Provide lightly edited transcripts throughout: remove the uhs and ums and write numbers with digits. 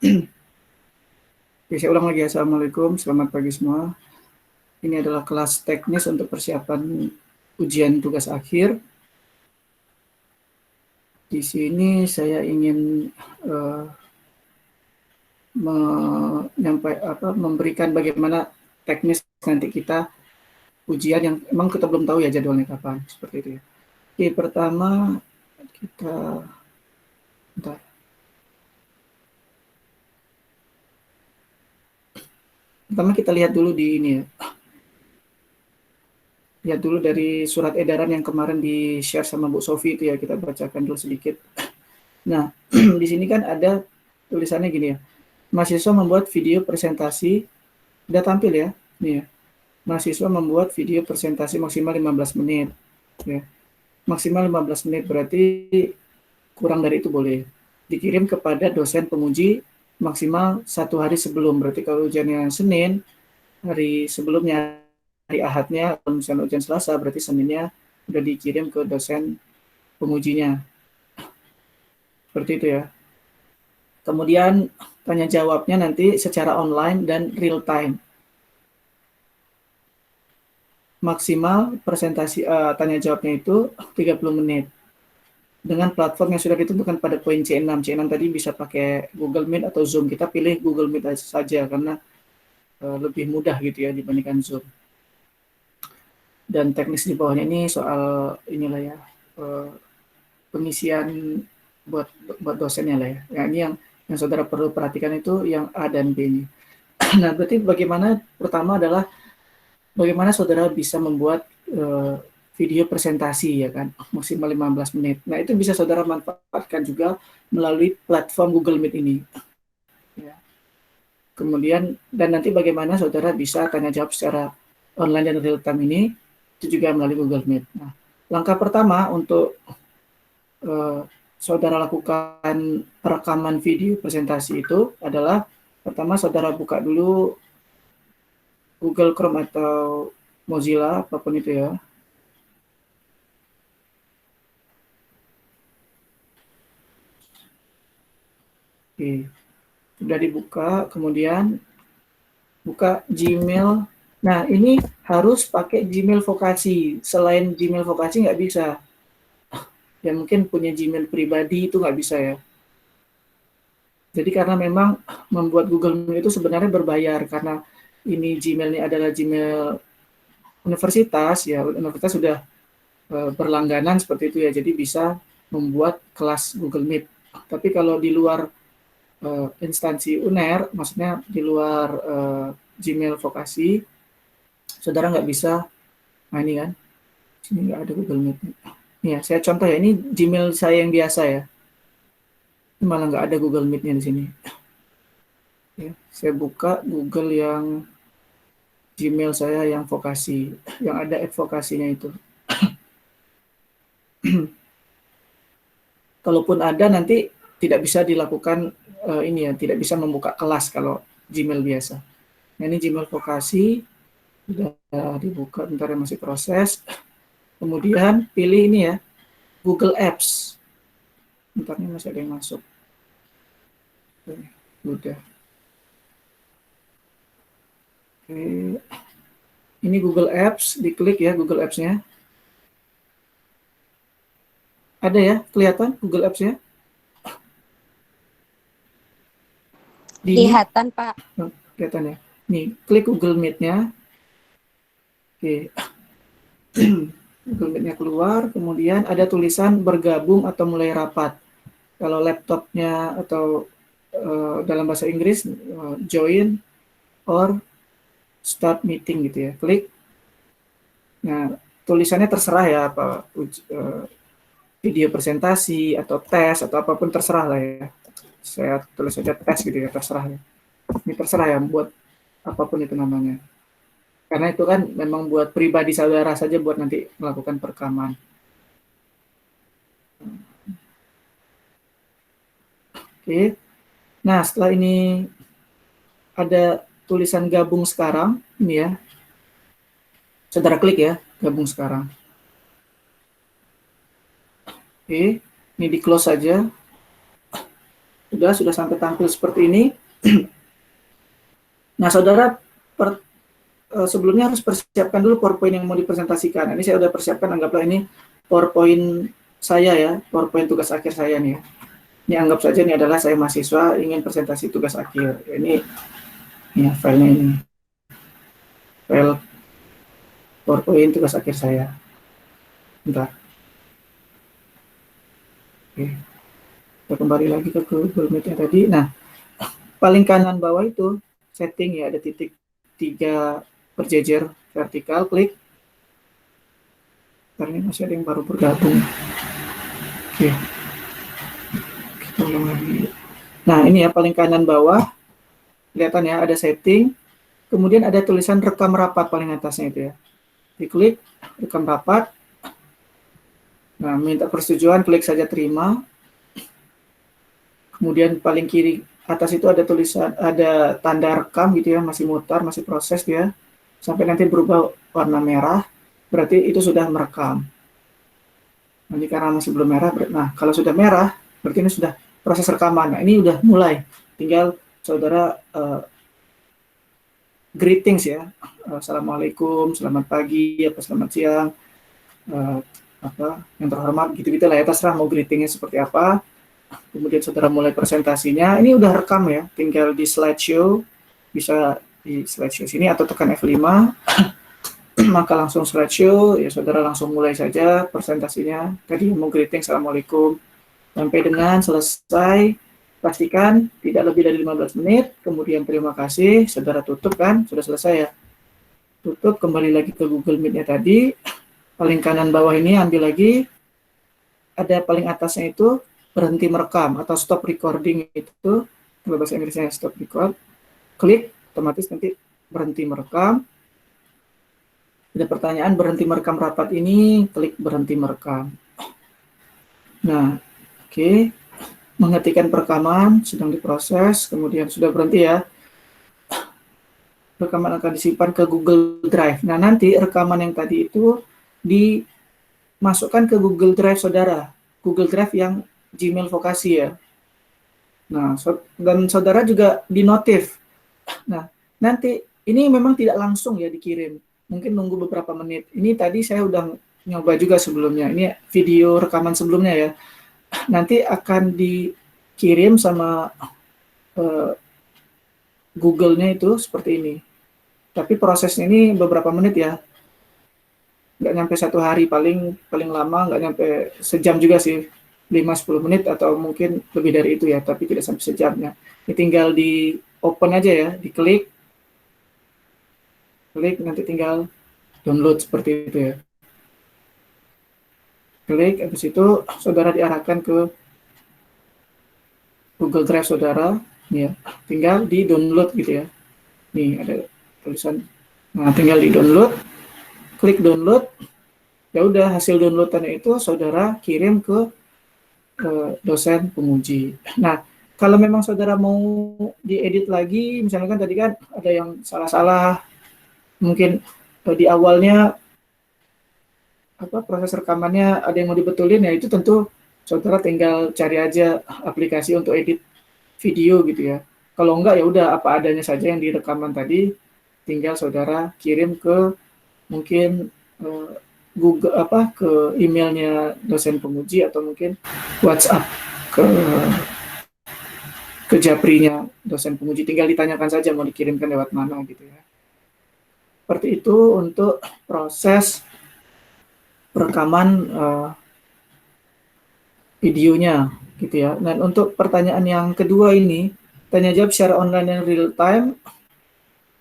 Oke, saya ulang lagi. Assalamualaikum, selamat pagi semua. Ini adalah kelas teknis untuk persiapan ujian tugas akhir. Di sini saya ingin memberikan bagaimana teknis nanti kita ujian yang emang kita belum tahu ya jadwalnya kapan, seperti itu ya. Oke, pertama kita bentar. Pertama kita lihat dulu di ini ya. Lihat dulu dari surat edaran yang kemarin di-share sama Bu Sofi itu ya, kita bacakan dulu sedikit. Nah, di sini kan ada tulisannya gini ya. Mahasiswa membuat video presentasi, udah tampil ya, nih ya. Mahasiswa membuat video presentasi maksimal 15 menit. Ya. Maksimal 15 menit berarti kurang dari itu boleh. Dikirim kepada dosen penguji maksimal 1 hari sebelum. Berarti kalau ujiannya Senin, hari sebelumnya, hari Ahadnya, kalau misalnya ujian Selasa, berarti Seninnya udah dikirim ke dosen pengujinya. Seperti itu ya. Kemudian tanya jawabnya nanti secara online dan real time. Maksimal presentasi tanya jawabnya itu 30 menit. Dengan platform yang sudah ditentukan pada poin C6. C6 tadi bisa pakai Google Meet atau Zoom. Kita pilih Google Meet saja karena lebih mudah gitu ya dibandingkan Zoom. Dan teknis di bawahnya ini soal inilah ya pengisian buat dosennya lah ya. Nah, ini yang saudara perlu perhatikan itu yang A dan B ini. Nah, berarti pertama adalah bagaimana saudara bisa membuat video presentasi ya kan, maksimal 15 menit. Nah, itu bisa saudara manfaatkan juga melalui platform Google Meet ini. Ya. Kemudian, dan nanti bagaimana saudara bisa tanya jawab secara online dan real time ini, itu juga melalui Google Meet. Nah, langkah pertama untuk saudara lakukan perekaman video presentasi itu adalah pertama saudara buka dulu Google Chrome atau Mozilla, apapun itu ya. Oke, sudah dibuka, kemudian buka Gmail. Nah, ini harus pakai Gmail vokasi. Selain Gmail vokasi nggak bisa. Ya mungkin punya Gmail pribadi itu nggak bisa ya. Jadi karena memang membuat Google Meet itu sebenarnya berbayar karena ini Gmail ini adalah Gmail universitas ya, universitas sudah berlangganan seperti itu ya. Jadi bisa membuat kelas Google Meet. Tapi kalau di luar instansi UNER, maksudnya di luar Gmail vokasi, saudara nggak bisa. Nah ini kan, sini nggak ada Google Meet. Nih ya, saya contoh ya, ini Gmail saya yang biasa ya. Ini malah nggak ada Google Meet-nya di sini. Ya, saya buka Google yang Gmail saya yang vokasi, yang ada advokasinya itu. Kalaupun ada nanti tidak bisa dilakukan ini ya, tidak bisa membuka kelas kalau Gmail biasa. Nah, ini Gmail vokasi sudah dibuka, bentar ya masih proses. Kemudian pilih ini ya, Google Apps. Bentarnya masih ada yang masuk. Oke, udah. Oke. Ini Google Apps, diklik ya Google Apps-nya. Ada ya, kelihatan Google Apps-nya? Kelihatan, Pak. Kelihatan ya. Nih, klik Google Meet-nya. Oke. Google Meet-nya keluar, kemudian ada tulisan bergabung atau mulai rapat. Kalau laptopnya atau dalam bahasa Inggris, join or start meeting gitu ya. Klik. Nah, tulisannya terserah ya, apa video presentasi atau tes atau apapun terserah lah ya. Saya tulis saja tes gitu ya, terserah ya. Ini terserah ya, buat apapun itu namanya. Karena itu kan memang buat pribadi saudara saja buat nanti melakukan perekaman. Oke. Nah, setelah ini ada tulisan gabung sekarang, ini ya. Saudara klik ya, gabung sekarang. Oke, ini di close saja. sudah sampai tampil seperti ini. Nah, saudara sebelumnya harus persiapkan dulu PowerPoint yang mau dipresentasikan. Ini saya sudah persiapkan, anggaplah ini PowerPoint saya ya, PowerPoint tugas akhir saya nih. Ini anggap saja ini adalah saya mahasiswa ingin presentasi tugas akhir. Ini ya filenya ini. File PowerPoint tugas akhir saya. Bentar. Oke. Kita kembali lagi ke Google Meet-nya tadi. Nah, paling kanan bawah itu setting ya, ada titik 3 berjejer vertikal, klik. Karena ini masih ada yang baru bergabung. Oke. Kita ulang lagi. Nah, ini ya paling kanan bawah. Kelihatan ya, ada setting. Kemudian ada tulisan rekam rapat paling atasnya itu ya. Diklik, rekam rapat. Nah, minta persetujuan, klik saja terima. Kemudian paling kiri atas itu ada tulisan, ada tanda rekam gitu ya, masih mutar, masih proses dia. Sampai nanti berubah warna merah, berarti itu sudah merekam. Nanti karena masih belum merah, nah kalau sudah merah, berarti ini sudah proses rekaman. Nah, ini udah mulai. Tinggal saudara greetings ya. Assalamualaikum, selamat pagi, apa selamat siang, apa yang terhormat, gitu-gitu lah ya, terserah mau greetingnya seperti apa. Kemudian saudara mulai presentasinya, ini udah rekam ya, tinggal di slideshow, bisa di slideshow sini atau tekan F5, maka langsung slideshow, ya saudara langsung mulai saja presentasinya. Tadi mau greeting, Assalamualaikum, sampai dengan selesai, pastikan tidak lebih dari 15 menit, kemudian terima kasih, saudara tutup kan, sudah selesai ya. Tutup, kembali lagi ke Google Meet-nya tadi, paling kanan bawah ini ambil lagi, ada paling atasnya itu, berhenti merekam atau stop recording itu, kalau bahasa Inggrisnya stop record, klik, otomatis nanti berhenti merekam. Ada pertanyaan berhenti merekam rapat ini, klik berhenti merekam. Nah, oke. Menghentikan perekaman, sedang diproses, kemudian sudah berhenti ya. Rekaman akan disimpan ke Google Drive. Nah, nanti rekaman yang tadi itu dimasukkan ke Google Drive saudara. Google Drive yang Gmail vokasi ya. Nah, dan saudara juga di notif. Nah, nanti ini memang tidak langsung ya dikirim. Mungkin nunggu beberapa menit. Ini tadi saya udah nyoba juga sebelumnya. Ini video rekaman sebelumnya ya. Nanti akan dikirim sama Google-nya itu seperti ini. Tapi prosesnya ini beberapa menit ya. Nggak nyampe 1 hari, paling lama nggak nyampe sejam juga sih. 5-10 menit atau mungkin lebih dari itu ya, tapi tidak sampai sejamnya. Ini tinggal di open aja ya, diklik, nanti tinggal download seperti itu ya. Klik, habis itu saudara diarahkan ke Google Drive saudara, ya, tinggal di download gitu ya. Nih ada tulisan, nah tinggal di download, klik download, ya udah hasil downloadannya itu saudara kirim ke dosen penguji. Nah, kalau memang saudara mau diedit lagi, misalnya kan tadi kan ada yang salah-salah, mungkin di awalnya proses rekamannya ada yang mau dibetulin, ya itu tentu saudara tinggal cari aja aplikasi untuk edit video gitu ya. Kalau enggak ya udah apa adanya saja yang direkaman tadi, tinggal saudara kirim ke mungkin Google ke emailnya dosen penguji atau mungkin WhatsApp ke Japrinya dosen penguji, tinggal ditanyakan saja mau dikirimkan lewat mana gitu ya. Seperti itu untuk proses perekaman videonya gitu ya. Dan untuk pertanyaan yang kedua ini, tanya jawab secara online dan real time,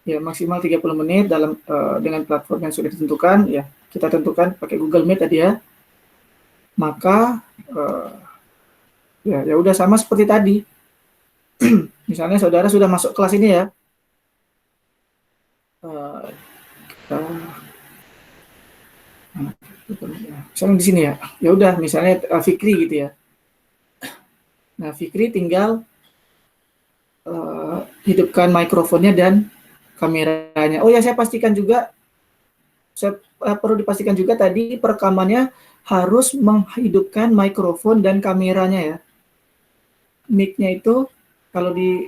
ya maksimal 30 menit dalam dengan platform yang sudah ditentukan ya. Kita tentukan pakai Google Meet tadi ya. Maka ya udah sama seperti tadi. Misalnya saudara sudah masuk kelas ini ya. Misalnya di sini ya. Ya udah misalnya Fikri gitu ya. Nah, Fikri tinggal hidupkan mikrofonnya dan kameranya. Oh ya, saya pastikan juga, perlu dipastikan juga tadi perekamannya harus menghidupkan mikrofon dan kameranya ya. mic-nya itu kalau di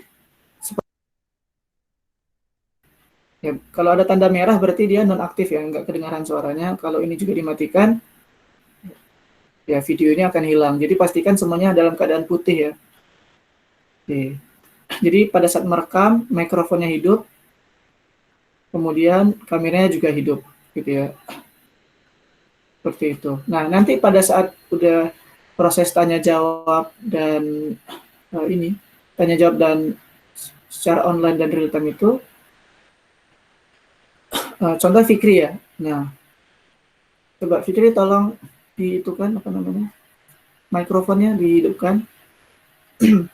ya, kalau ada tanda merah berarti dia nonaktif ya, nggak kedengaran suaranya. Kalau ini juga dimatikan, ya videonya akan hilang. Jadi pastikan semuanya dalam keadaan putih ya. Oke. Jadi pada saat merekam, mikrofonnya hidup, kemudian kameranya juga hidup, gitu ya. Seperti itu. Nah, nanti pada saat udah proses tanya jawab dan ini tanya jawab dan secara online dan real time itu, contoh Fikri ya. Nah, coba Fikri tolong di itu kan apa namanya mikrofonnya dihidupkan. Ya,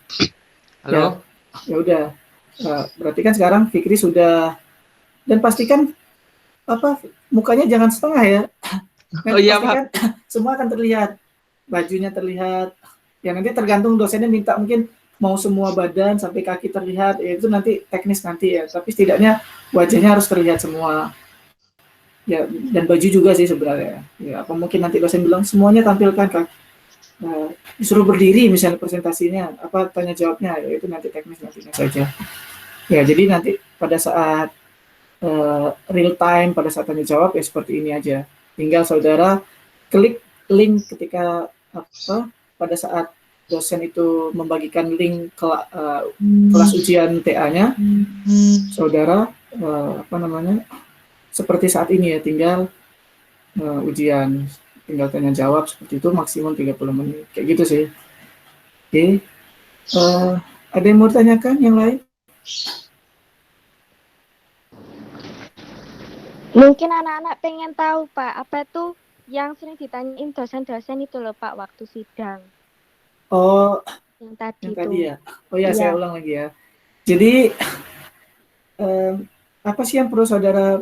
Halo? ya udah. Berarti kan sekarang Fikri sudah dan pastikan apa mukanya jangan setengah ya. Oh Nanti iya, Pak. pastikan semua akan terlihat, bajunya terlihat. Ya nanti tergantung dosennya minta mungkin mau semua badan sampai kaki terlihat, ya itu nanti teknis nanti ya. Tapi setidaknya wajahnya harus terlihat semua. Ya dan baju juga sih sebenarnya. Ya apa mungkin nanti dosen bilang semuanya tampilkan kak. Disuruh berdiri misalnya presentasinya, apa tanya jawabnya, ya itu nanti teknis nantinya saja. Ya jadi nanti pada saat real time, pada saat tanya jawab ya seperti ini aja. Tinggal saudara klik link ketika apa pada saat dosen itu membagikan link kelas ujian TA-nya, saudara apa namanya seperti saat ini ya, tinggal ujian, tinggal tanya jawab seperti itu maksimum 30 menit kayak gitu sih. Oke, ada yang mau tanyakan yang lain? Mungkin anak-anak pengen tahu Pak, apa tuh yang sering ditanyain dosen-dosen itu loh Pak waktu sidang Oh, yang tadi yang itu. tadi ya. Oh ya, saya Iya. ulang lagi ya. Jadi apa sih yang perlu saudara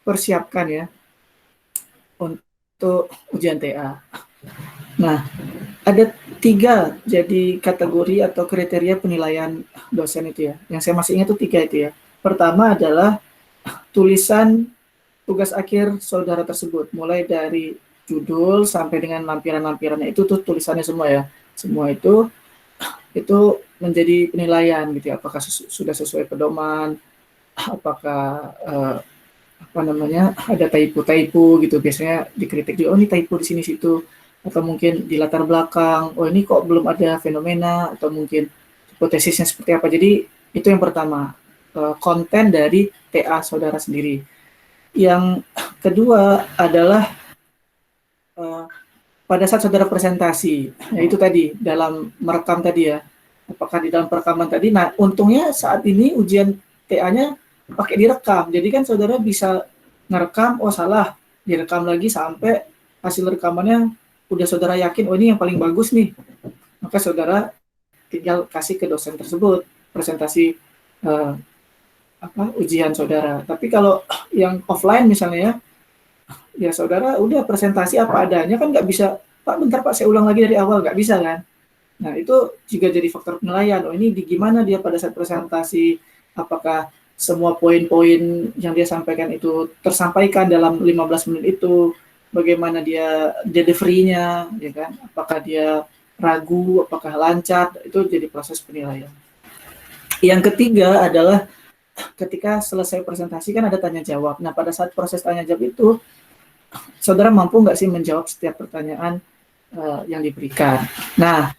persiapkan ya untuk ujian TA? Nah, ada 3 jadi kategori atau kriteria penilaian dosen itu ya. Yang saya masih ingat itu 3 itu ya. Pertama adalah tulisan tugas akhir saudara tersebut, mulai dari judul sampai dengan lampiran-lampirannya itu tuh tulisannya semua ya. Semua itu menjadi penilaian gitu ya. Apakah sudah sesuai pedoman, apakah apa namanya ada typo gitu, biasanya dikritik oh ini typo di sini situ, atau mungkin di latar belakang oh ini kok belum ada fenomena, atau mungkin hipotesisnya seperti apa. Jadi itu yang pertama, konten dari TA saudara sendiri. Yang kedua adalah pada saat saudara presentasi, ya itu tadi dalam merekam tadi ya, apakah di dalam perekaman tadi. Nah untungnya saat ini ujian TA-nya pakai direkam, jadi kan saudara bisa ngerekam, oh salah, direkam lagi sampai hasil rekamannya udah saudara yakin, oh ini yang paling bagus nih, maka saudara tinggal kasih ke dosen tersebut presentasi ujian saudara. Tapi kalau yang offline misalnya ya saudara udah presentasi apa adanya, kan nggak bisa, Pak bentar Pak saya ulang lagi dari awal, nggak bisa kan. Nah itu juga jadi faktor penilaian, oh ini di gimana dia pada saat presentasi, apakah semua poin-poin yang dia sampaikan itu tersampaikan dalam 15 menit itu, bagaimana dia delivery-nya, ya kan, apakah dia ragu, apakah lancar, itu jadi proses penilaian. Yang ketiga adalah ketika selesai presentasi kan ada tanya jawab. Nah pada saat proses tanya jawab itu, saudara mampu nggak sih menjawab setiap pertanyaan yang diberikan. Nah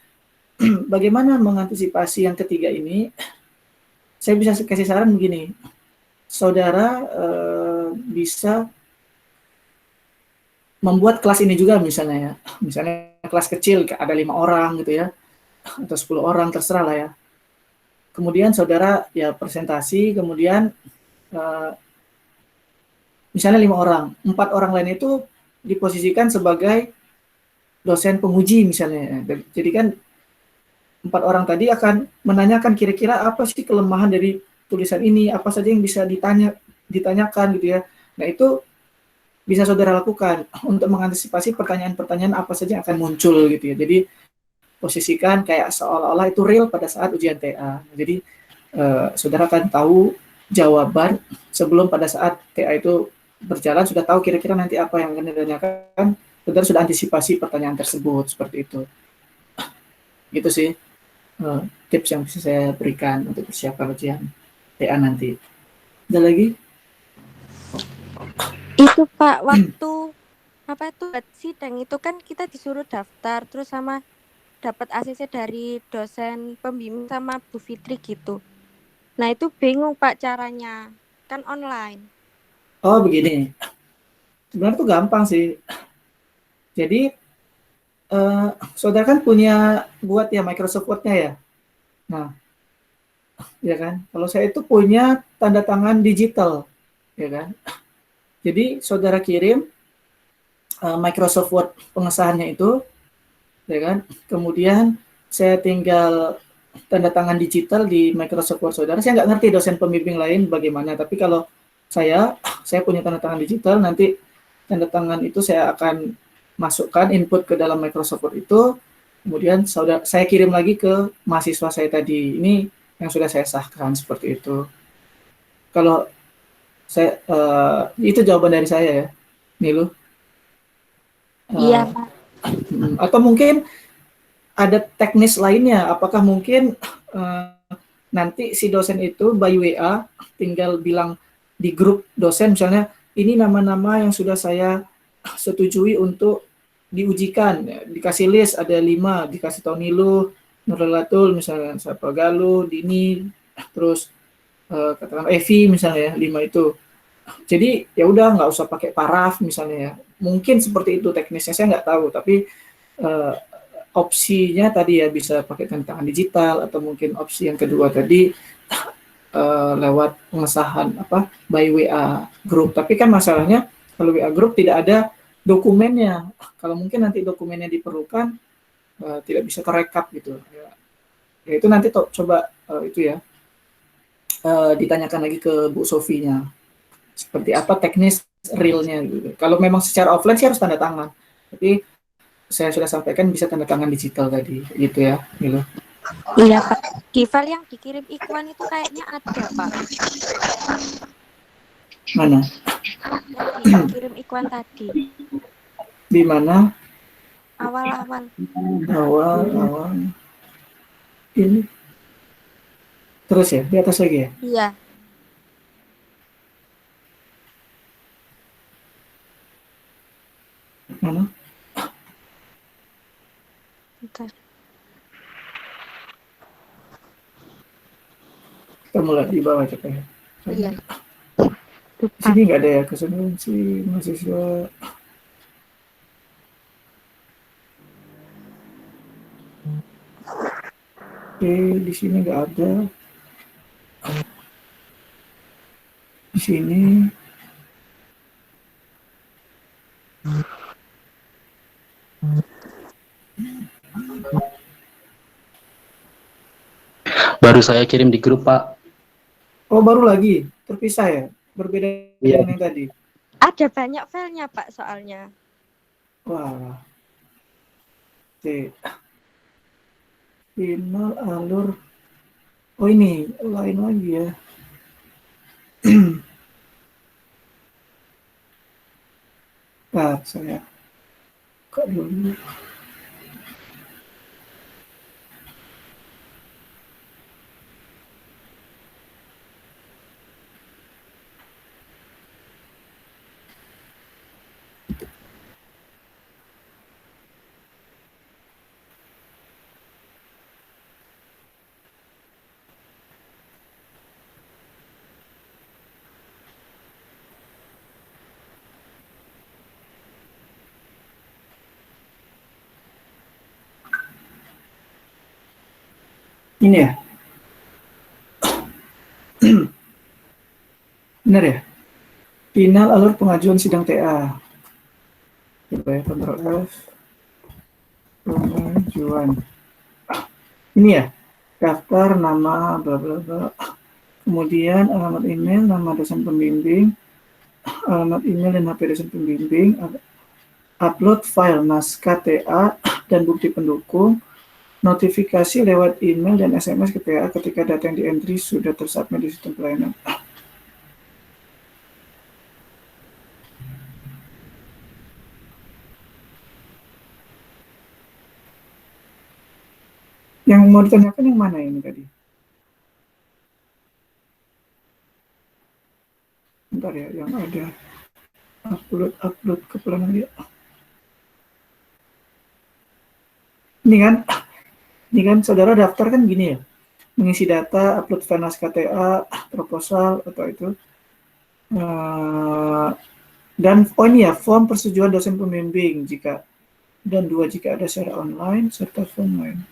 bagaimana mengantisipasi yang ketiga ini? Saya bisa kasih saran begini, saudara bisa membuat kelas ini juga misalnya ya, misalnya kelas kecil ada 5 orang gitu ya, atau 10 orang terserah lah ya. Kemudian saudara ya presentasi, kemudian misalnya 5 orang, 4 orang lain itu diposisikan sebagai dosen penguji misalnya. Jadi kan 4 orang tadi akan menanyakan kira-kira apa sih kelemahan dari tulisan ini, apa saja yang bisa ditanyakan gitu ya. Nah itu bisa saudara lakukan untuk mengantisipasi pertanyaan-pertanyaan apa saja yang akan muncul gitu ya. Jadi posisikan kayak seolah-olah itu real pada saat ujian TA. Jadi saudara akan tahu jawaban sebelum pada saat TA itu berjalan, sudah tahu kira-kira nanti apa yang akan ditanyakan, saudara sudah antisipasi pertanyaan tersebut seperti itu. Gitu sih. tips yang bisa saya berikan untuk persiapan ujian TA nanti. Ada lagi? Itu Pak, waktu apa itu buat sidang itu kan kita disuruh daftar terus sama dapat ACC dari dosen pembimbing sama Bu Fitri gitu. Nah itu bingung Pak caranya, kan online. Oh begini, sebenarnya tuh gampang sih. Jadi saudara kan punya buat ya Microsoft Word-nya ya. Nah, ya kan. Kalau saya itu punya tanda tangan digital, ya kan. Jadi saudara kirim Microsoft Word pengesahannya itu, ya kan. Kemudian saya tinggal tanda tangan digital di Microsoft Word saudara. Saya nggak ngerti dosen pembimbing lain bagaimana, tapi kalau saya punya tanda tangan digital, nanti tanda tangan itu saya akan masukkan input ke dalam Microsoft Word itu, kemudian saya kirim lagi ke mahasiswa saya tadi. Ini yang sudah saya sahkan seperti itu. Kalau saya itu jawaban dari saya ya, Nilu. Iya Uh, Pak. atau mungkin ada teknis lainnya. Apakah mungkin nanti si dosen itu by WA tinggal bilang di grup dosen misalnya ini nama-nama yang sudah saya setujui untuk diujikan, ya, dikasih list ada 5, dikasih tahu Nilu, Nurlatul misalnya, siapa Galuh, Dini, terus katakan Evi misalnya ya 5 itu. Jadi ya udah nggak usah pakai paraf misalnya ya. Mungkin seperti itu teknisnya saya nggak tahu, tapi eh, opsinya tadi ya bisa pakai tanda tangan digital atau mungkin opsi yang kedua tadi lewat pengesahan apa by WA group. Tapi kan masalahnya kalau WA group tidak ada dokumennya. Kalau mungkin nanti dokumennya diperlukan tidak bisa terekap gitu. Ya itu nanti coba itu ya ditanyakan lagi ke Bu Sofinya seperti apa teknis realnya gitu. Kalau memang secara offline sih harus tanda tangan. Tapi saya sudah sampaikan bisa tanda tangan digital tadi gitu ya, gitu. Iya Pak. Di file yang dikirim Ikhwan itu kayaknya ada Pak. Mana? Yang dikirim Ikhwan tadi. Di mana? Awal-awal. Awal ini terus ya di atas lagi ya. Iya. Mana? Bentar. Kita mulai di bawah coba ya. Iya. Di sini nggak ada ya keseluruhan si mahasiswa. Oke, di sini nggak ada. Di sini Baru saya kirim di grup, Pak. oh baru lagi terpisah ya, berbeda Iya. dengan yang tadi. Ada banyak filenya Pak soalnya. Wah, oke. Final alur. Oh ini lain lagi ya. Nah, saya buka dulu. Ini ya, benar ya? Final alur pengajuan sidang TA. Coba ya, Ctrl F. Pengajuan. Ini ya, daftar nama bla bla bla. Kemudian alamat email, nama dosen pembimbing, alamat email dan HP dosen pembimbing, upload file naskah TA dan bukti pendukung, notifikasi lewat email dan SMS ke TA ketika data yang di-entry sudah tersubmit di sistem pelayanan. Yang mau ditanyakan yang mana ini tadi? Bentar ya, yang ada upload ke pelanggan dia. Ini kan saudara daftar kan gini ya, mengisi data, upload file naskah TA, proposal atau itu, dan ini ya form persetujuan dosen pembimbing dan 2 jika ada secara online serta form lain.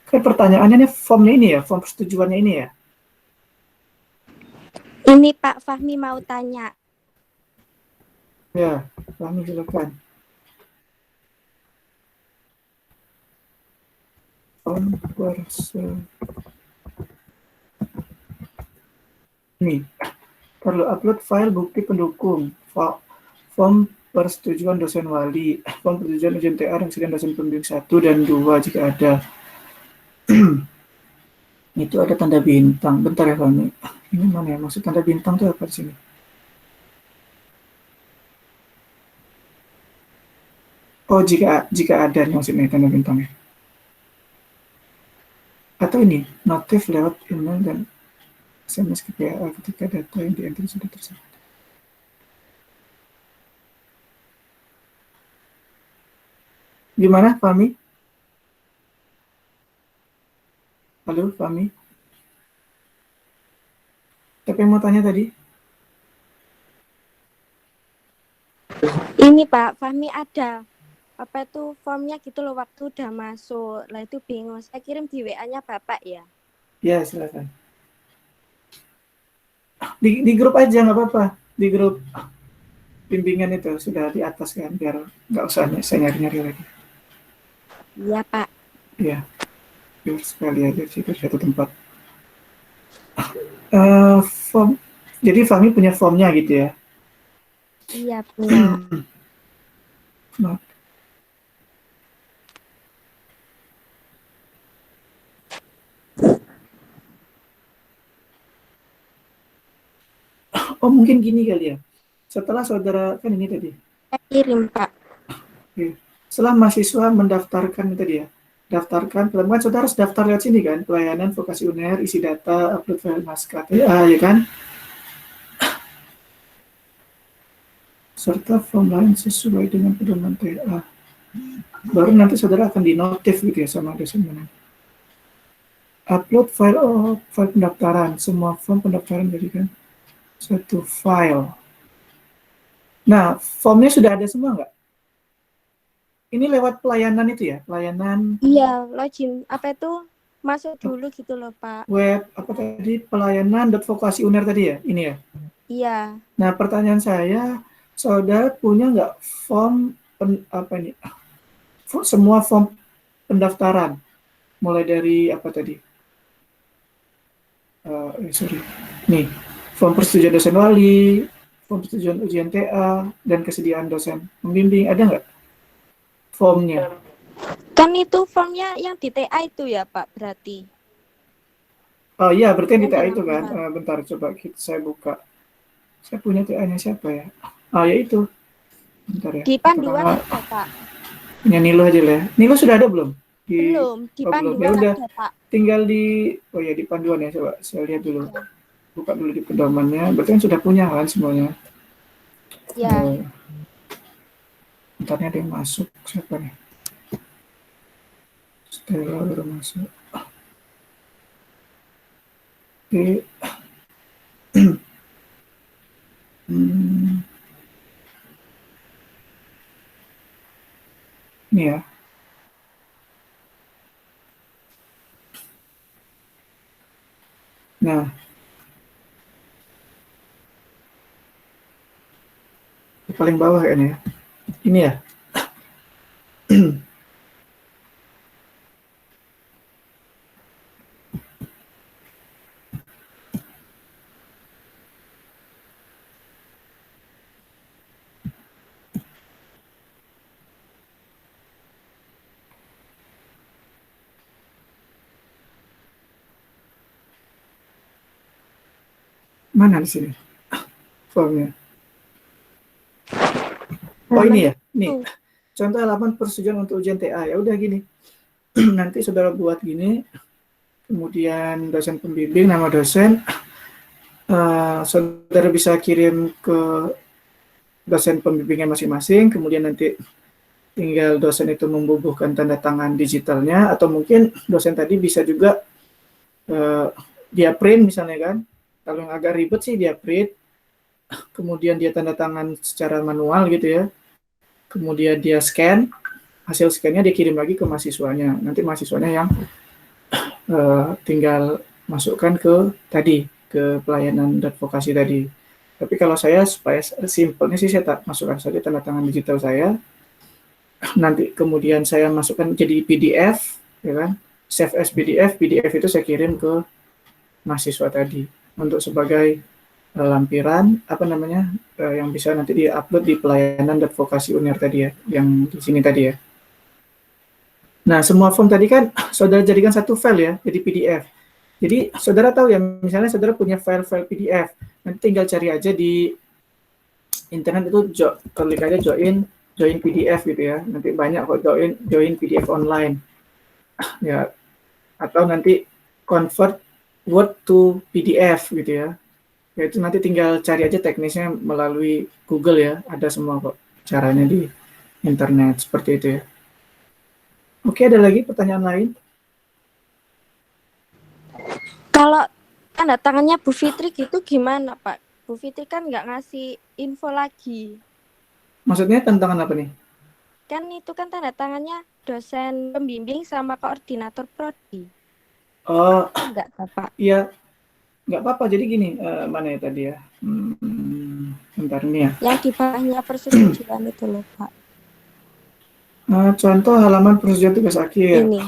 Kan pertanyaannya nih formnya ini ya, form persetujuannya ini ya. Ini Pak Fahmi mau tanya. Ya, Fahmi silakan. Form ini perlu upload file bukti pendukung, form persetujuan dosen wali, form persetujuan ujian TA dan kesediaan dosen pembimbing 1 dan 2 jika ada. Itu ada tanda bintang. Bentar ya Fahmi. Ini mana ya? Maksud tanda bintang itu apa di sini? Oh, jika ada nih maksudnya tanda bintangnya. Atau ini, notif lewat email dan SMS ke PA ketika data yang di-enter sudah tersebut. Gimana, Fahmi? Halo, Fahmi? Siapa yang mau tanya tadi? Ini Pak Fahmi ada apa itu formnya gitu loh, waktu udah masuk. Lah itu bingung. Saya kirim di WA-nya Bapak ya. Ya, silakan. Di grup aja nggak apa-apa. Di grup bimbingan itu sudah di atas kan, biar nggak usah saya nyari-nyari lagi. Iya Pak. Ya, biar sekali aja sih ke satu tempat. Form. Jadi Fahmi punya formnya gitu ya? Iya punya. Nah. Oh mungkin gini kali ya. Setelah saudara kan ini tadi. Saya kirim Pak. Oke. Setelah mahasiswa mendaftarkan tadi ya. Daftarkan, kan saudara harus daftar lewat sini kan, pelayanan vokasi UNER, isi data, upload file naskah TA, ya kan? Serta form lain sesuai dengan pedoman TA. Baru nanti saudara akan dinotif gitu ya sama dosen mana. Upload file pendaftaran, semua form pendaftaran jadi kan satu file. Nah, formnya sudah ada semua nggak? Ini lewat pelayanan itu ya, pelayanan. Iya, login apa itu masuk dulu gitu loh Pak. Web apa tadi, pelayanan.vokasi UNER tadi ya, ini ya. Iya. Nah, pertanyaan saya, saudara punya nggak form semua form pendaftaran, mulai dari apa tadi? Nih, form persetujuan dosen wali, form persetujuan ujian TA, dan kesediaan dosen pembimbing, ada nggak formnya? Kan itu formnya yang di TA itu ya Pak berarti. Oh iya, berarti yang di TA Yang itu kan. Bentar, coba saya buka. Saya punya TA-nya siapa ya? Ya itu. Bentar ya. Di panduan ada Pak. Punya Nilo aja lah. Nilo sudah ada belum? Belum, di panduan belum. Ya udah. ada Pak. Tinggal di di panduan ya, coba saya lihat dulu. Ya. Buka dulu di pedomannya. Berarti kan sudah punya kan semuanya. Ya. Bentarnya ada yang masuk. Siapa nih? Stella baru masuk. Oke. Ini ya. Nah. Di paling bawah kayaknya ya. Ini ya. Mana di sini formnya? Oh ini ya, nih contoh halaman persetujuan untuk ujian TA. Ya udah gini, nanti saudara buat gini, kemudian dosen pembimbing, nama dosen, saudara bisa kirim ke dosen pembimbingnya masing-masing, kemudian nanti tinggal dosen itu membubuhkan tanda tangan digitalnya, atau mungkin dosen tadi bisa juga dia print misalnya kan. Kalau yang agak ribet sih dia print, kemudian dia tanda tangan secara manual gitu ya, kemudian dia scan, hasil scan-nya dia kirim lagi ke mahasiswanya. Nanti mahasiswanya yang tinggal masukkan ke pelayanan advokasi tadi. Tapi kalau saya supaya simpelnya sih saya masukkan saja tanda tangan digital saya. Nanti kemudian saya masukkan jadi PDF, ya kan? Save as PDF. PDF itu saya kirim ke mahasiswa tadi untuk sebagai lampiran yang bisa nanti di-upload di pelayanan advokasi UNER tadi ya, yang di sini tadi ya. Nah, semua form tadi kan saudara jadikan satu file ya, jadi PDF. Jadi saudara tahu ya, misalnya saudara punya file-file PDF, nanti tinggal cari aja di internet itu, klik aja join PDF gitu ya. Nanti banyak kok join PDF online. Ya, atau nanti convert Word to PDF gitu ya. Ya itu nanti tinggal cari aja teknisnya melalui Google ya, ada semua kok caranya di internet seperti itu ya. Oke, ada lagi pertanyaan lain? Kalau tanda tangannya Bu Fitri gitu gimana Pak? Bu Fitri kan nggak ngasih info lagi. Maksudnya tantangan apa nih? Kan itu kan tanda tangannya dosen pembimbing sama koordinator prodi. Oh, enggak Pak? Iya, nggak apa-apa. Jadi gini, mana ya tadi ya? Bentar nih ya. Yang di bawahnya persetujuan itu loh Pak. Contoh halaman persetujuan tugas akhir. Ini.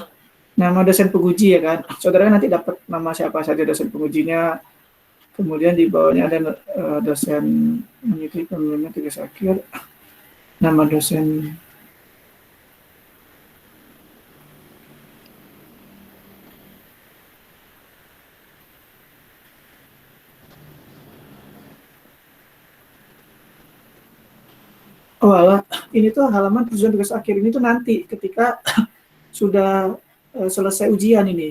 Nama dosen penguji ya kan. Saudara nanti dapat nama siapa saja dosen pengujinya. Kemudian di bawahnya ada dosen mengikuti pemilihan tugas akhir. Nama dosen. Oh alah, ini tuh halaman persetujuan tugas akhir ini tuh nanti ketika sudah selesai ujian ini.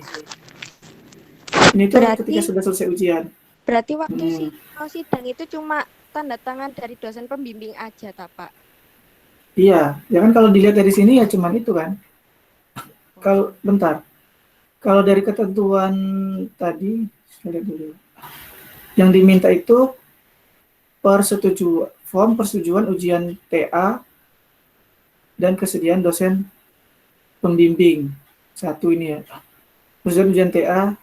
Ini tuh ketika sudah selesai ujian. Berarti waktu sidang itu cuma tanda tangan dari dosen pembimbing aja, Pak? Iya, ya kan kalau dilihat dari sini ya cuman itu kan. Kalau dari ketentuan tadi, saya lihat dulu. Yang diminta itu form persetujuan ujian TA dan kesediaan dosen pembimbing. Satu ini ya. Persetujuan ujian TA,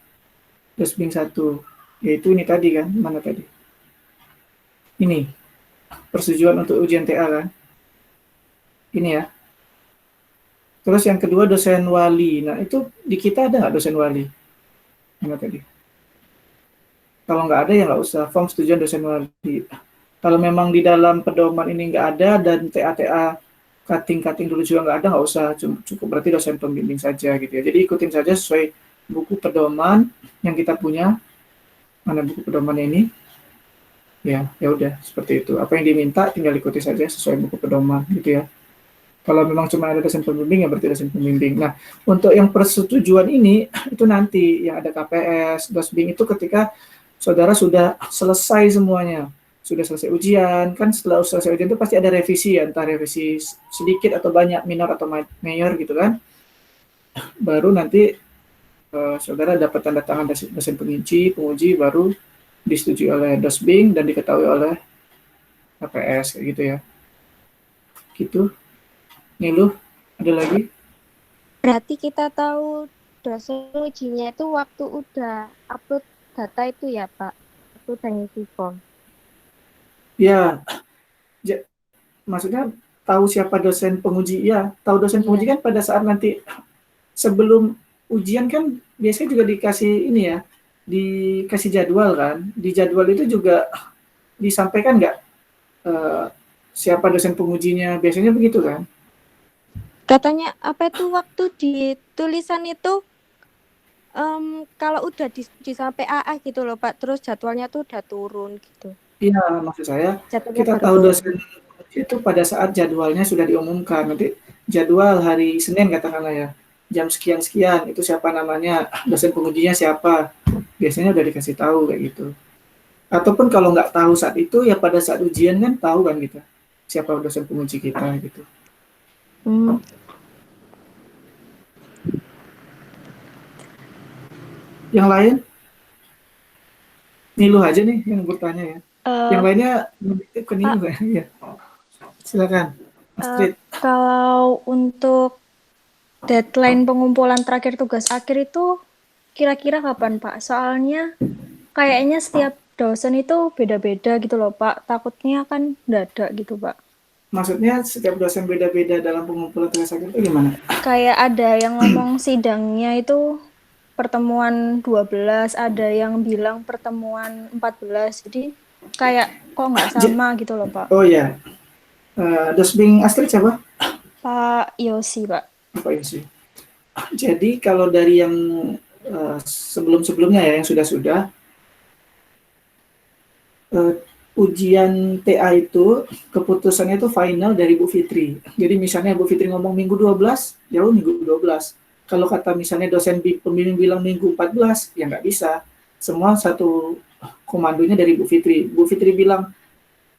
dosbing 1. Yaitu ini tadi kan, mana tadi? Ini, persetujuan untuk ujian TA kan. Ini ya. Terus yang kedua dosen wali. Nah itu di kita ada nggak dosen wali? Mana tadi? Kalau nggak ada ya nggak usah, form persetujuan dosen wali. Kalau memang di dalam pedoman ini nggak ada dan TA cutting dulu juga nggak ada, nggak usah, cukup berarti dosen pembimbing saja gitu ya. Jadi ikutin saja sesuai buku pedoman yang kita punya. Mana buku pedomannya ini? Ya udah seperti itu. Apa yang diminta tinggal ikuti saja sesuai buku pedoman gitu ya. Kalau memang cuma ada dosen pembimbing ya berarti dosen pembimbing. Nah, untuk yang persetujuan ini itu nanti yang ada KPS, dosbing itu ketika saudara sudah selesai semuanya. Sudah selesai ujian, kan setelah selesai ujian itu pasti ada revisi ya, entah revisi sedikit atau banyak, minor atau mayor gitu kan. Baru nanti saudara dapat tanda tangan dosen penguji baru disetujui oleh dosbing dan diketahui oleh KPS kayak gitu ya. Gitu. Nih lu, ada lagi? Berarti kita tahu dosen ujinya itu waktu udah upload data itu ya Pak? Waktu udah ngisi form. Ya, maksudnya tahu siapa dosen penguji ya. Tahu dosen penguji kan pada saat nanti sebelum ujian kan biasanya juga dikasih ini ya, dikasih jadwal kan. Di jadwal itu juga disampaikan nggak siapa dosen pengujinya, biasanya begitu kan? Katanya apa itu waktu di tulisan itu kalau udah sampai AA gitu loh Pak, terus jadwalnya tuh udah turun gitu. Iya, maksud saya jadwalnya kita tahu dosen itu pada saat jadwalnya sudah diumumkan. Nanti jadwal hari Senin katakanlah ya. jam sekian-sekian, itu siapa namanya, dosen pengujinya siapa, biasanya udah dikasih tahu kayak gitu. Ataupun kalau nggak tahu saat itu, ya pada saat ujian kan tahu kan kita, siapa dosen penguji kita gitu. Hmm. Yang lain? Niluh aja nih yang bertanya ya. Yang lainnya ke Niluh Pak, ya. Silakan, Astrid. kalau untuk deadline pengumpulan terakhir tugas akhir itu kira-kira kapan, Pak? Soalnya kayaknya setiap dosen itu beda-beda gitu loh, Pak. Takutnya kan mendadak gitu, Pak. Maksudnya setiap dosen beda-beda dalam pengumpulan tugas akhir itu gimana? Kayak ada yang ngomong sidangnya itu pertemuan 12, ada yang bilang pertemuan 14. Jadi kayak kok nggak sama gitu loh, Pak. Oh ya, Dosbing Astrid siapa? Pak Yosi, Pak. Apa ini sih? Jadi kalau dari yang sebelum-sebelumnya ya, yang sudah-sudah, ujian TA itu keputusannya itu final dari Bu Fitri. Jadi misalnya Bu Fitri ngomong minggu 12, ya minggu 12. Kalau kata misalnya dosen pembimbing bilang minggu 14, ya nggak bisa. Semua satu komandonya dari Bu Fitri. Bu Fitri bilang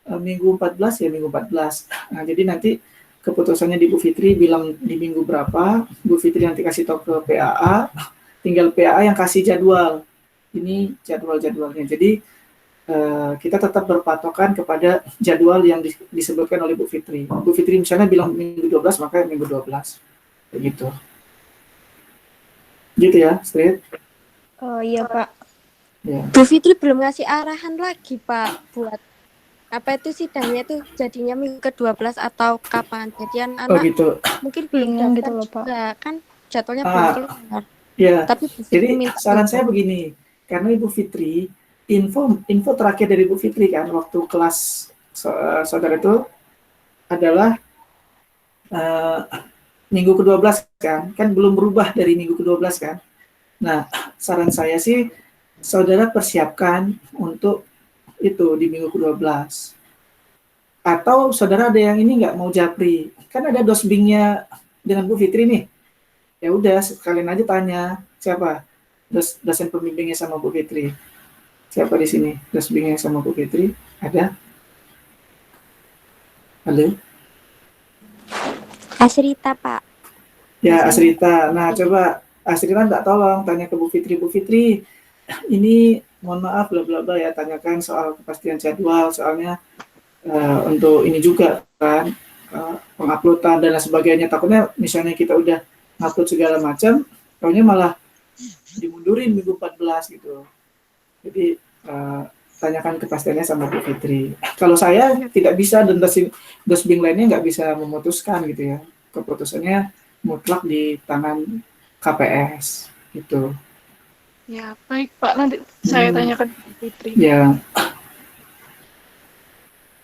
minggu 14, ya minggu 14. Nah, jadi nanti keputusannya di Bu Fitri bilang di minggu berapa, Bu Fitri nanti kasih tahu ke PAA, tinggal PAA yang kasih jadwal. Ini jadwal-jadwalnya. Jadi kita tetap berpatokan kepada jadwal yang disebutkan oleh Bu Fitri. Bu Fitri misalnya bilang minggu 12, maka minggu 12. Begitu. Gitu ya, Astrid? Oh iya, Pak. Ya. Bu Fitri belum ngasih arahan lagi, Pak, buat apa itu sidangnya tuh jadinya minggu ke-12 atau kapan. Jadi anak gitu. mungkin belum Bingung daftar gitu loh, Pak. juga, kan jadwalnya belum keluar. Ya, Tapi Bu Fitri jadi minta saran saya begini, karena Ibu Fitri, info terakhir dari Bu Fitri kan, waktu kelas saudara itu adalah minggu ke-12 kan belum berubah dari minggu ke-12 kan. Nah, saran saya sih, saudara persiapkan untuk itu di minggu ke-12. Atau saudara ada yang ini nggak mau japri, kan ada dosbingnya dengan Bu Fitri nih. Ya udah sekalian aja tanya siapa dosen pembimbingnya sama Bu Fitri. Siapa di sini dosbingnya sama Bu Fitri? Ada? Halo? Asrita, Pak. Ya, Asrita. Nah, coba Asrita tak tolong tanya ke Bu Fitri. Bu Fitri, ini mohon maaf bla bla bla ya, tanyakan soal kepastian jadwal, soalnya untuk ini juga kan penguploadan dan lain sebagainya. Takutnya misalnya kita udah ngupload segala macam, taunya malah dimundurin minggu 14 gitu. Jadi tanyakan kepastiannya sama Bu Fitri. Kalau saya tidak bisa dan dosbing lainnya nggak bisa memutuskan gitu ya. Keputusannya mutlak di tangan KPS gitu. Ya, baik Pak. Nanti saya tanyakan ke Fitri. Ya,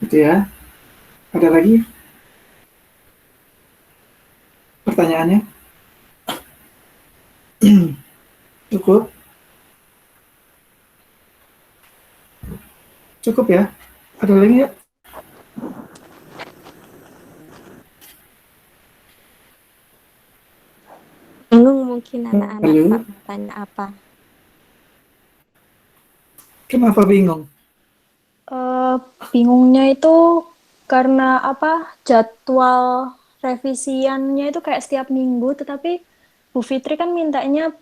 gitu ya. Ada lagi pertanyaannya? Cukup? Cukup ya? Ada lagi ya? Bingung mungkin anak-anak, Halo? Pak, mau tanya apa. Kenapa bingung? Bingungnya itu karena apa? Jadwal revisiannya itu kayak setiap minggu, tetapi Bu Fitri kan mintanya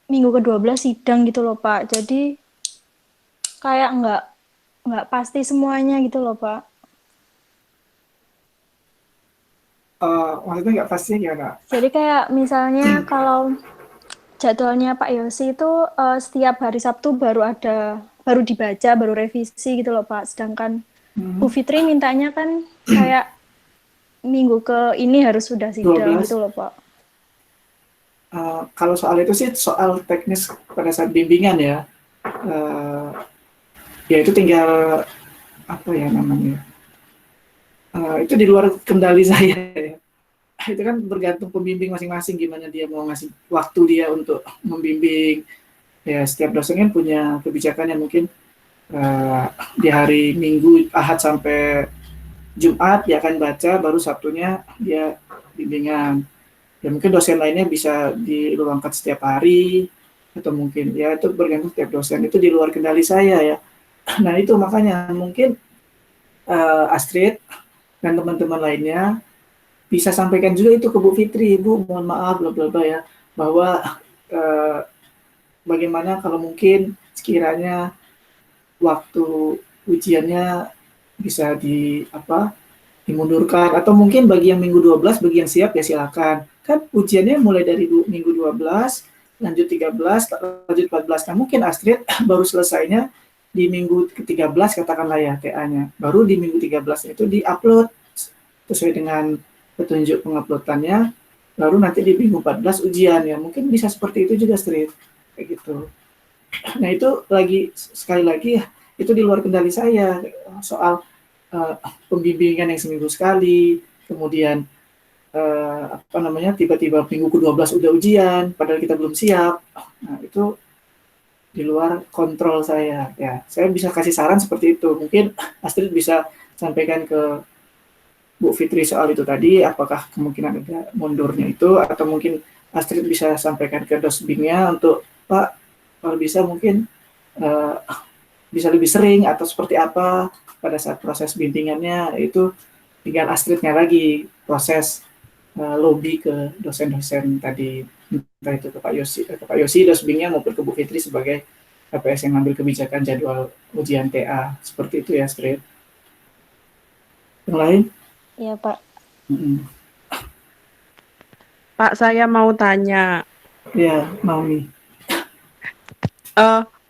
minggu ke-12 sidang gitu loh, Pak. Jadi kayak nggak pasti semuanya gitu loh, Pak. Maksudnya nggak pasti gimana? Jadi kayak misalnya kalau jadwalnya Pak Yosi itu setiap hari Sabtu baru dibaca, baru revisi gitu loh, Pak. Sedangkan Bu Fitri mintanya kan kayak minggu ke ini harus sudah sidang 12. gitu loh, Pak. Kalau soal itu sih soal teknis pada saat bimbingan ya. Ya itu tinggal apa ya namanya? Itu di luar kendali saya ya. Itu kan bergantung pembimbing masing-masing gimana dia mau ngasih waktu dia untuk membimbing. Ya setiap dosen kan punya kebijakannya mungkin di hari Minggu, Ahad sampai Jumat dia akan baca, baru Sabtunya dia bimbingan. Ya mungkin dosen lainnya bisa diluangkan setiap hari, atau mungkin ya itu bergantung setiap dosen, itu di luar kendali saya ya. Nah itu makanya mungkin Astrid dan teman-teman lainnya bisa sampaikan juga itu ke Bu Fitri, Bu mohon maaf bla bla bla ya, bahwa bagaimana kalau mungkin sekiranya waktu ujiannya bisa dimundurkan, atau mungkin bagi yang minggu 12 bagi yang siap ya silakan. Kan ujiannya mulai dari minggu 12, lanjut 13, lanjut 14. Nah, mungkin Astrid baru selesainya di minggu ke-13 katakanlah ya TA-nya. Baru di minggu 13 itu di-upload sesuai dengan petunjuk penguploadannya, baru nanti di minggu 14 ujian ya. Mungkin bisa seperti itu juga Astrid. Kayak gitu. Nah, itu sekali lagi ya, itu di luar kendali saya soal pembimbingan yang seminggu sekali, kemudian tiba-tiba minggu ke-12 udah ujian, padahal kita belum siap. Nah, itu di luar kontrol saya. Ya, saya bisa kasih saran seperti itu. Mungkin Astrid bisa sampaikan ke Bu Fitri soal itu tadi, apakah kemungkinan ada mundurnya itu, atau mungkin Astrid bisa sampaikan ke Dosbingnya untuk, Pak, kalau bisa mungkin bisa lebih sering atau seperti apa pada saat proses bimbingannya, itu tinggal Astridnya lagi proses lobby ke dosen-dosen tadi, entah itu ke Pak Yosi Dosbingnya maupun ke Bu Fitri sebagai KPS yang ngambil kebijakan jadwal ujian TA, seperti itu ya Astrid. Yang lain? Iya Pak. Pak, saya mau tanya. Ya, mau nih.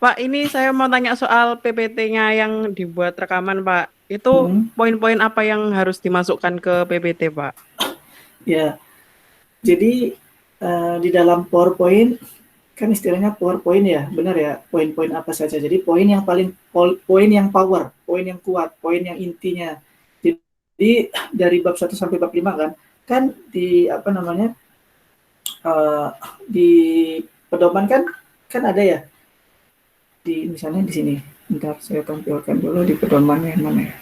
Pak, ini saya mau tanya soal PPT-nya yang dibuat rekaman, Pak. Itu poin-poin apa yang harus dimasukkan ke PPT, Pak? Ya, jadi di dalam PowerPoint, kan istilahnya PowerPoint ya, benar ya, poin-poin apa saja. Jadi poin yang poin yang power, poin yang kuat, poin yang intinya. Jadi dari bab 1 sampai bab 5 kan di di pedoman kan ada ya, di misalnya di sini. Bentar, saya tampilkan dulu di pedomannya yang mana ya.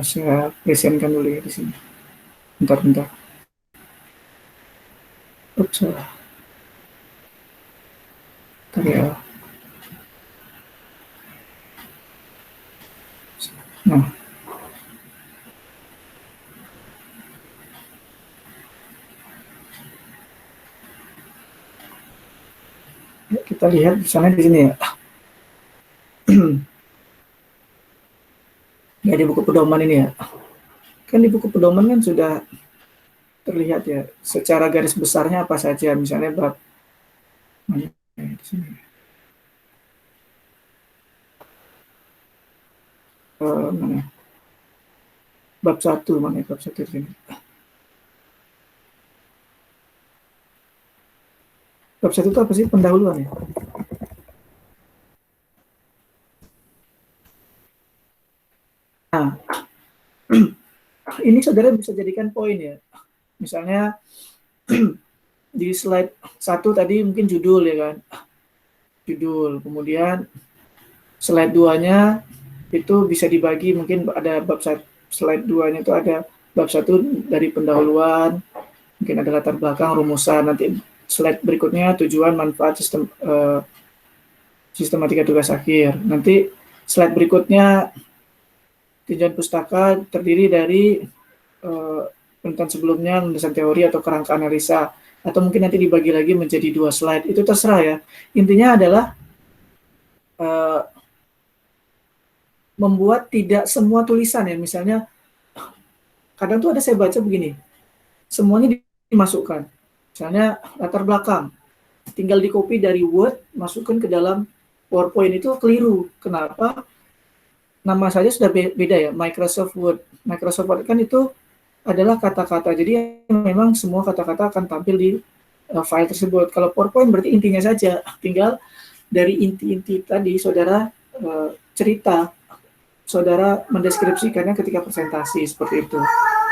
Saya presentkan dulu ya di sini. Bentar. Ups, salah. Bentar ya. Nah. Kita lihat misalnya di sini ya. Ya di buku pedoman ini ya. Kan di buku pedoman kan sudah terlihat ya secara garis besarnya apa saja, misalnya bab mana di sini. Mana? Bab 1 mana? Bab 1 di sini. Bab 1 itu apa sih? Pendahuluan ya? Nah, ini saudara bisa jadikan poin ya. Misalnya di slide 1 tadi mungkin judul ya kan. Judul, kemudian slide 2-nya itu bisa dibagi, mungkin ada bab 1, slide 2-nya itu ada bab 1 dari pendahuluan, mungkin ada latar belakang, rumusan, nanti slide berikutnya tujuan, manfaat, sistematika tugas akhir. Nanti slide berikutnya tinjauan pustaka terdiri dari penelitian sebelumnya, landasan teori atau kerangka analisa, atau mungkin nanti dibagi lagi menjadi 2 slide. Itu terserah ya. Intinya adalah membuat tidak semua tulisan ya. Misalnya kadang tuh ada saya baca begini, semuanya dimasukkan. Misalnya latar belakang, tinggal di copy dari Word, masukkan ke dalam PowerPoint, itu keliru. Kenapa? Nama saja sudah beda ya, Microsoft Word. Microsoft Word kan itu adalah kata-kata, jadi memang semua kata-kata akan tampil di file tersebut. Kalau PowerPoint berarti intinya saja, tinggal dari inti-inti tadi saudara cerita, saudara mendeskripsikannya ketika presentasi, seperti itu.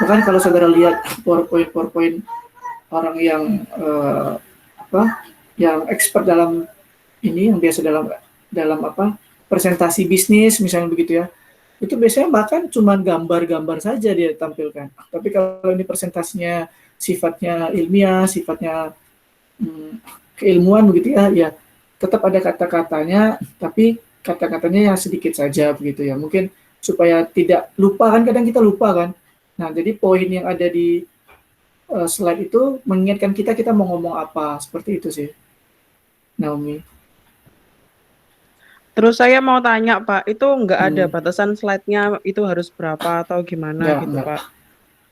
Bahkan kalau saudara lihat PowerPoint orang yang yang expert dalam ini, yang biasa dalam presentasi bisnis misalnya begitu ya, itu biasanya bahkan cuma gambar-gambar saja dia tampilkan. Tapi kalau ini presentasinya sifatnya ilmiah, sifatnya keilmuan begitu ya, ya tetap ada kata-katanya, tapi kata-katanya yang sedikit saja begitu ya. Mungkin supaya tidak lupa kan, kadang kita lupa kan. Nah, jadi poin yang ada di slide itu mengingatkan kita mau ngomong apa, seperti itu sih, Naomi. Terus saya mau tanya Pak, itu nggak ada batasan slide-nya itu harus berapa atau gimana gitu Pak?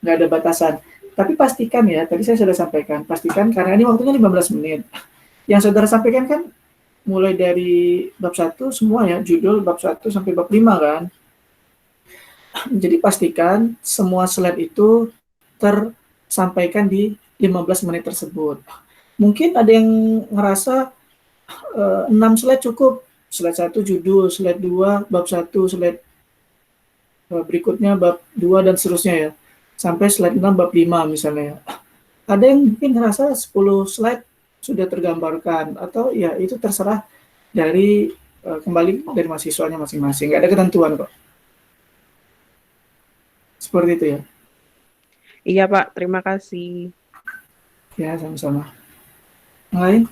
Nggak ada batasan. Tapi pastikan ya, tadi saya sudah sampaikan, pastikan karena ini waktunya 15 menit. Yang saudara sampaikan kan mulai dari bab 1 semua ya, judul bab 1 sampai bab 5 kan. Jadi pastikan semua slide itu tersampaikan di 15 menit tersebut. Mungkin ada yang ngerasa 6 slide cukup. Slide 1 judul, slide 2 bab 1, slide berikutnya bab 2 dan seterusnya ya. Sampai slide 6 bab 5 misalnya. Ada yang mungkin ngerasa 10 slide sudah tergambarkan, atau ya itu terserah dari kembali dari mahasiswanya masing-masing. Nggak ada ketentuan kok. Seperti itu ya. Iya Pak, terima kasih. Ya, sama-sama. Yang lain?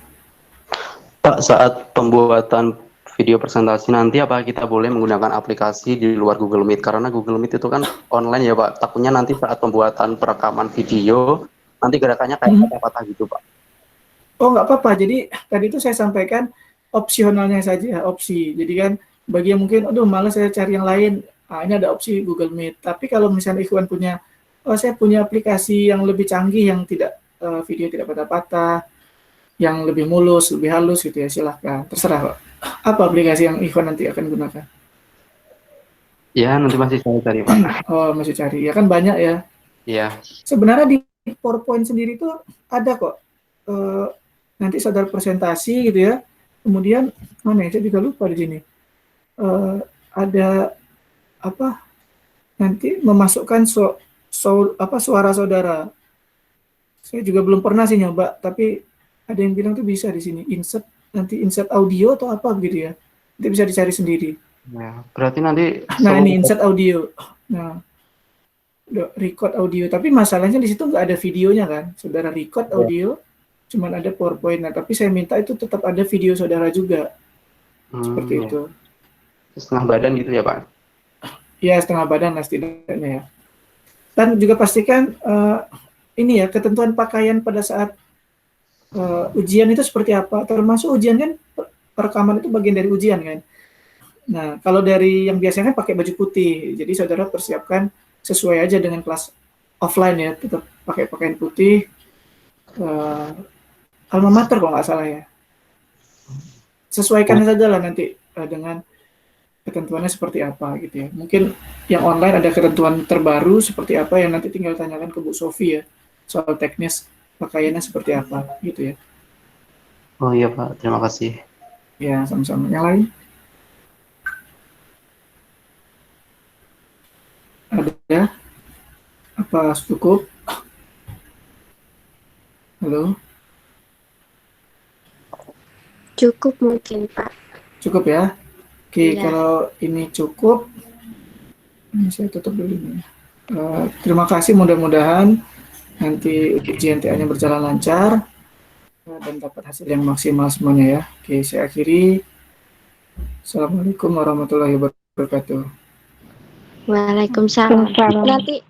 Pak, saat pembuatan video presentasi nanti apa kita boleh menggunakan aplikasi di luar Google Meet? Karena Google Meet itu kan online ya Pak. Takutnya nanti saat pembuatan perekaman video, nanti gerakannya kayak patah-patah gitu Pak. Oh, nggak apa-apa. Jadi tadi itu saya sampaikan opsionalnya saja, opsi. Jadi kan bagi yang mungkin, aduh malas saya cari yang lain, ini ada opsi Google Meet. Tapi kalau misalnya Ikhwan punya, saya punya aplikasi yang lebih canggih, yang tidak video tidak patah-patah, yang lebih mulus, lebih halus gitu ya, silahkan. Terserah Pak. Apa aplikasi yang Ikhwan nanti akan gunakan? Ya, nanti masih saya cari Pak. Oh, masih cari. Ya kan banyak ya. Iya. Sebenarnya di PowerPoint sendiri itu ada kok. Nanti saudara presentasi gitu ya. Kemudian mana ya? Saya juga lupa di sini. Ada apa? Nanti memasukkan suara saudara. Saya juga belum pernah sih nyoba, tapi ada yang bilang tuh bisa di sini insert audio atau apa gitu ya. Nanti bisa dicari sendiri. Ya, berarti nanti. Nah ini insert audio. Nah, record audio. Tapi masalahnya di situ nggak ada videonya kan. Saudara record audio, cuman ada PowerPoint. Nah, tapi saya minta itu tetap ada video saudara juga. Seperti itu. Setengah badan gitu ya Pak? Ya, setengah badan lah setidaknya ya. Dan juga pastikan ini ya, ketentuan pakaian pada saat ujian itu seperti apa. Termasuk ujian kan, perekaman itu bagian dari ujian kan. Nah, kalau dari yang biasanya kan pakai baju putih. Jadi saudara persiapkan sesuai aja dengan kelas offline ya, tetap pakai pakaian putih. Alma mater kalau nggak salah ya. Sesuaikan saja lah nanti dengan ketentuannya seperti apa gitu ya. Mungkin yang online ada ketentuan terbaru seperti apa yang nanti tinggal tanyakan ke Bu Sofi ya, soal teknis pakaiannya seperti apa gitu ya. Oh iya Pak, terima kasih. Ya, sama-sama. Yang lain? Ada? Apa cukup? Halo? Cukup mungkin Pak. Cukup ya? Oke, Iya. kalau ini cukup, ini saya tutup dulu ini. Terima kasih, mudah-mudahan nanti ujian TA-nya berjalan lancar dan dapat hasil yang maksimal semuanya ya. Oke, saya akhiri. Assalamualaikum warahmatullahi wabarakatuh. Waalaikumsalam. Nanti